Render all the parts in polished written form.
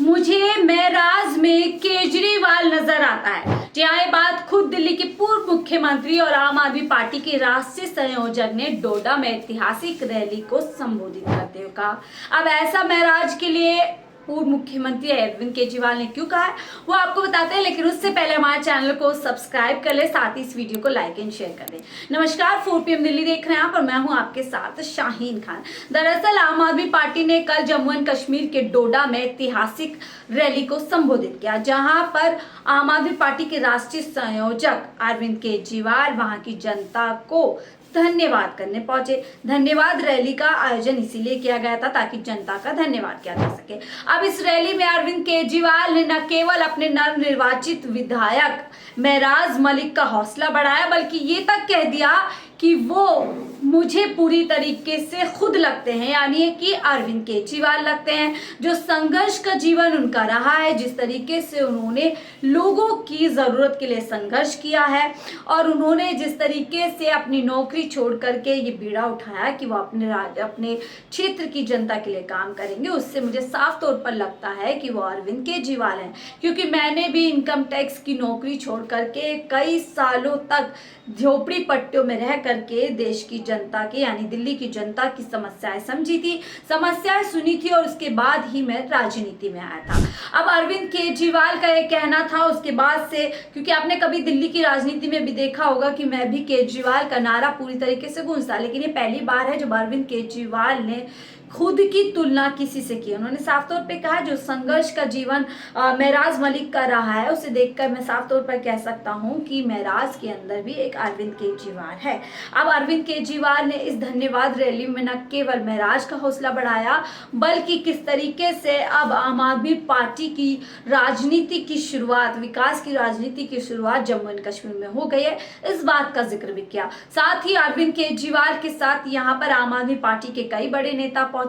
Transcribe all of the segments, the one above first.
मुझे महराज में केजरीवाल नजर आता है। जी हाँ, ये बात खुद दिल्ली के पूर्व मुख्यमंत्री और आम आदमी पार्टी के राष्ट्रीय संयोजक ने डोडा में ऐतिहासिक रैली को संबोधित करते हुए कहा। अब ऐसा महराज के लिए पूर्व मुख्यमंत्री अरविंद केजरीवाल ने क्यों कहा है वो आपको बताते हैं, लेकिन उससे पहले हमारे चैनल को सब्सक्राइब कर ले, साथ ही इस वीडियो को लाइक एंड शेयर कर दें। नमस्कार, 4 PM दिल्ली देख रहे हैं आप और मैं हूं आपके साथ शाहीन खान। दरअसल आम आदमी पार्टी ने कल जम्मू एंड कश्मीर के डोडा में ऐतिहासिक रैली को संबोधित किया, जहां पर आम आदमी पार्टी के राष्ट्रीय संयोजक अरविंद केजरीवाल वहां की जनता को धन्यवाद करने पहुंचे। धन्यवाद रैली का आयोजन इसीलिए किया गया था ताकि जनता का धन्यवाद किया जा सके। अब इस रैली में अरविंद केजरीवाल ने न केवल अपने नवनिर्वाचित विधायक महराज मलिक का हौसला बढ़ाया, बल्कि ये तक कह दिया कि वो मुझे पूरी तरीके से खुद लगते हैं, यानी कि अरविंद केजरीवाल लगते हैं। जो संघर्ष का जीवन उनका रहा है, जिस तरीके से उन्होंने लोगों की जरूरत के लिए संघर्ष किया है और उन्होंने जिस तरीके से अपनी नौकरी छोड़ करके ये बीड़ा उठाया कि वो अपने क्षेत्र की जनता के लिए काम करेंगे, उससे मुझे साफ तौर पर लगता है कि वो अरविंद केजरीवाल हैं। क्योंकि मैंने भी इनकम टैक्स की नौकरी छोड़ करके कई सालों तक झोपड़ी पट्टियों में रह करके देश की जनता की, यानी दिल्ली की जनता की समस्याएं समझी थी, समस्याएं सुनी थी और उसके बाद ही मैं राजनीति में आया था। अब अरविंद केजरीवाल का ये कहना था उसके बाद से, क्योंकि आपने कभी दिल्ली की राजनीति में भी देखा होगा कि मैं भी केजरीवाल का नारा पूरी तरीके से गूंजता, लेकिन ये पहली बार है जब अरविंद केजरीवाल ने खुद की तुलना किसी से की। उन्होंने साफ तौर पे कहा जो संघर्ष का जीवन महराज मलिक का रहा है, उसे देखकर मैं साफ तौर पर कह सकता हूं कि महराज के अंदर भी एक अरविंद केजरीवाल है। अब अरविंद केजरीवाल ने इस धन्यवाद रैली में न केवल महराज का हौसला बढ़ाया, बल्कि किस तरीके से अब आम आदमी पार्टी की राजनीति की शुरुआत, विकास की राजनीति की शुरुआत जम्मू एंड कश्मीर में हो गई है, इस बात का जिक्र भी किया। साथ ही अरविंद केजरीवाल के साथ यहाँ पर आम आदमी पार्टी के कई बड़े नेता पहुंचे।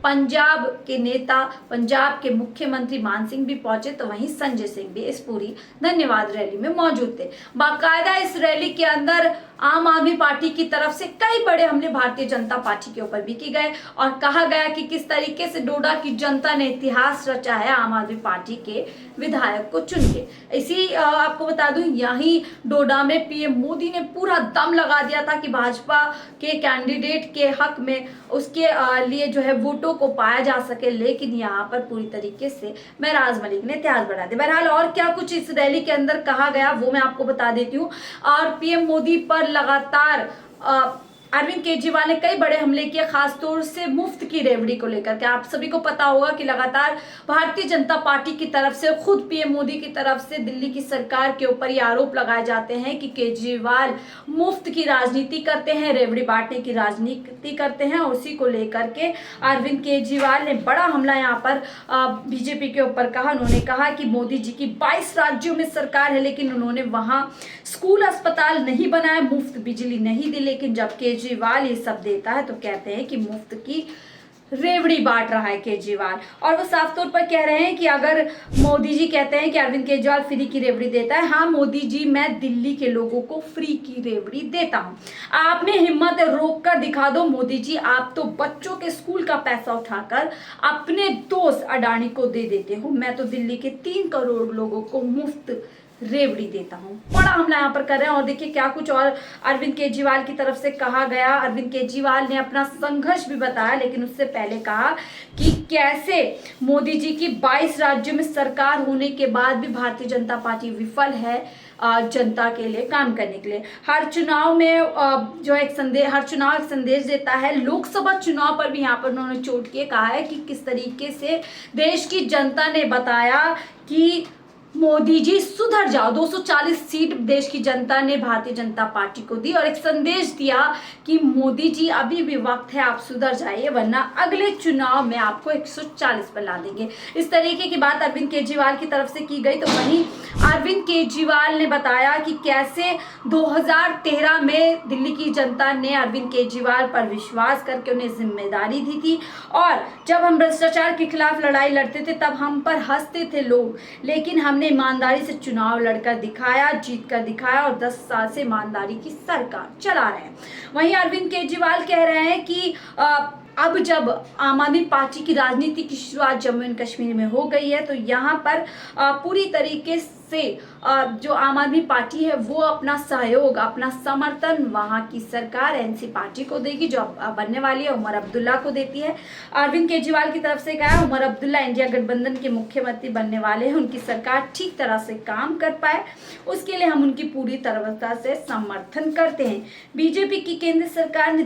पंजाब के नेता, पंजाब के मुख्यमंत्री मान सिंह भी पहुंचे, तो वहीं संजय सिंह भी इस पूरी धन्यवाद रैली में मौजूद थे। बाकायदा इस रैली के अंदर आम आदमी पार्टी की तरफ से कई बड़े हमले भारतीय जनता पार्टी के ऊपर भी किए गए और कहा गया कि किस तरीके से डोडा की जनता ने इतिहास रचा है आम आदमी पार्टी के विधायक को चुन के। इसी आपको बता दूं, यहीं डोडा में पीएम मोदी ने पूरा दम लगा दिया था कि भाजपा के कैंडिडेट के हक में उसके लिए जो है वोटों को पाया जा सके, लेकिन यहाँ पर पूरी तरीके से महराज मलिक ने इतिहास बढ़ा दिया। बहरहाल और क्या कुछ इस रैली के अंदर कहा गया वो मैं आपको बता देती हूँ। और पीएम मोदी पर लगातार अरविंद केजरीवाल ने कई बड़े हमले किए, खासतौर से मुफ्त की रेवड़ी को लेकर के। आप सभी को पता होगा कि लगातार भारतीय जनता पार्टी की तरफ से, खुद पीएम मोदी की तरफ से दिल्ली की सरकार के ऊपर ये आरोप लगाए जाते हैं कि केजरीवाल मुफ्त की राजनीति करते हैं, रेवड़ी बांटने की राजनीति करते हैं। उसी को लेकर के अरविंद केजरीवाल ने बड़ा हमला यहाँ पर बीजेपी के ऊपर कहा। उन्होंने कहा कि मोदी जी की 22 राज्यों में सरकार है, लेकिन उन्होंने वहां स्कूल अस्पताल नहीं बनाए, मुफ्त बिजली नहीं दी, लेकिन जब केजरीवाल ये सब देता है तो कहते हैं कि मुफ्त की रेवड़ी बांट रहा है केजरीवाल। और वो साफ तौर पर कह रहे हैं कि अगर मोदी जी कहते हैं कि अरविंद केजरीवाल फ्री की रेवड़ी देता है, हाँ मोदी जी, मैं दिल्ली के लोगों को फ्री की रेवड़ी देता हूँ। आप में हिम्मत है, रोक कर दिखा दो मोदी जी। आप तो बच्चों के स्कूल का पैसा उठाकर अपने दोस्त अडानी को दे देते हो, मैं तो दिल्ली के 3 करोड़ लोगों को मुफ्त रेवड़ी देता हूं। बड़ा हमला यहाँ पर कर रहे हैं। और देखिए क्या कुछ और अरविंद केजरीवाल की तरफ से कहा गया। अरविंद केजरीवाल ने अपना संघर्ष भी बताया, लेकिन उससे पहले कहा कि कैसे मोदी जी की 22 राज्यों में सरकार होने के बाद भी भारतीय जनता पार्टी विफल है जनता के लिए काम करने के लिए। हर चुनाव में जो एक संदेश, हर चुनाव एक संदेश देता है। लोकसभा चुनाव पर भी यहाँ पर उन्होंने चोट के कहा है कि किस तरीके से देश की जनता ने बताया कि मोदी जी सुधर जाओ। 240 सीट देश की जनता ने भारतीय जनता पार्टी को दी और एक संदेश दिया कि मोदी जी अभी भी वक्त है, आप सुधर जाइए, वरना अगले चुनाव में आपको 140 पर ला देंगे। इस तरीके की बात अरविंद केजरीवाल की तरफ से की गई। तो वहीं अरविंद केजरीवाल ने बताया कि कैसे 2013 में दिल्ली की जनता ने अरविंद केजरीवाल पर विश्वास करके उन्हें जिम्मेदारी दी थी और जब हम भ्रष्टाचार के खिलाफ लड़ाई लड़ते थे तब हम पर हंसते थे लोग, लेकिन हमने ईमानदारी से चुनाव लड़कर दिखाया, जीत कर दिखाया और 10 साल से ईमानदारी की सरकार चला रहे हैं। वहीं अरविंद केजरीवाल कह रहे हैं कि अब जब आम आदमी पार्टी की राजनीति की शुरुआत जम्मू एंड कश्मीर में हो गई है, तो यहाँ पर पूरी तरीके से जो आम आदमी पार्टी है वो अपना सहयोग, अपना समर्थन वहाँ की सरकार एनसी पार्टी को देगी, जो बनने वाली है उमर अब्दुल्ला को देती है। अरविंद केजरीवाल की तरफ से कहा उमर अब्दुल्ला इंडिया गठबंधन के मुख्यमंत्री बनने वाले हैं, उनकी सरकार ठीक तरह से काम कर पाए उसके लिए हम उनकी पूरी तरह से समर्थन करते हैं। बीजेपी की केंद्र सरकार ने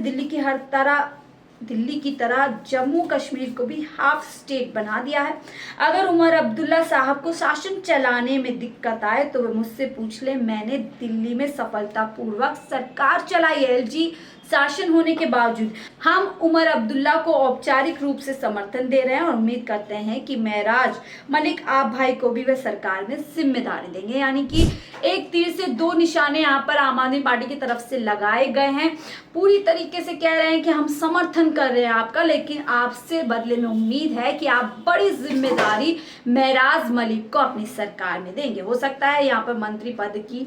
दिल्ली की तरह जम्मू कश्मीर को भी हाफ स्टेट बना दिया है। अगर उमर अब्दुल्ला साहब को शासन चलाने में दिक्कत आए तो वे मुझसे पूछ ले, मैंने दिल्ली में सफलतापूर्वक सरकार चलाई है। एलजी शासन होने के बावजूद हम उमर अब्दुल्ला को औपचारिक रूप से समर्थन दे रहे हैं और उम्मीद करते हैं कि महराज मलिक आप भाई को भी वे सरकार में जिम्मेदारी देंगे। यानी कि एक तीर से दो निशाने यहाँ पर आम आदमी पार्टी की तरफ से लगाए गए हैं। पूरी तरीके से कह रहे हैं कि हम समर्थन कर रहे हैं आपका, लेकिन आपसे बदले में उम्मीद है कि आप बड़ी जिम्मेदारी महराज मलिक को अपनी सरकार में देंगे। हो सकता है यहाँ पर मंत्री पद की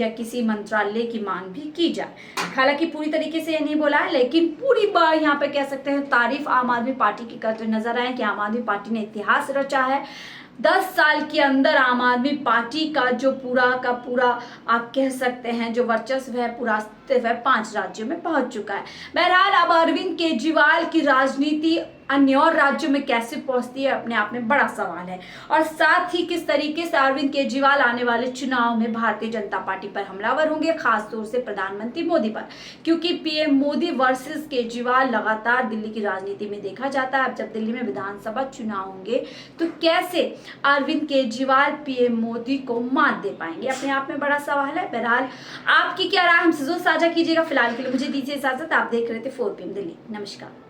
या किसी मंत्रालय की मांग भी की जाए। हालांकि पूरी तरीके से ये नहीं बोला है, लेकिन पूरी बार यहाँ पे कह सकते हैं तारीफ आम आदमी पार्टी की करते नजर आए कि आम आदमी पार्टी ने इतिहास रचा है। 10 साल के अंदर आम आदमी पार्टी का जो पूरा का पूरा आप कह सकते हैं जो वर्चस्व है, पूरा अस्तित्व है, 5 राज्यों में पहुंच चुका है। बहरहाल अब अरविंद केजरीवाल की राजनीति अन्य और राज्यों में कैसे पहुंचती है अपने आप में बड़ा सवाल है, और साथ ही किस तरीके से अरविंद केजरीवाल आने वाले चुनाव में भारतीय जनता पार्टी पर हमलावर होंगे, खासतौर से प्रधानमंत्री मोदी पर, क्योंकि पीएम मोदी वर्सेस केजरीवाल लगातार दिल्ली की राजनीति में देखा जाता है। अब जब दिल्ली में विधानसभा चुनाव होंगे तो कैसे अरविंद केजरीवाल पीएम मोदी को मात दे पाएंगे, अपने आप में बड़ा सवाल है। बहरहाल आपकी क्या राय हमसे जरूर साझा कीजिएगा। फिलहाल के लिए मुझे दीजिए इजाजत। आप देख रहे थे 4 PM दिल्ली। नमस्कार।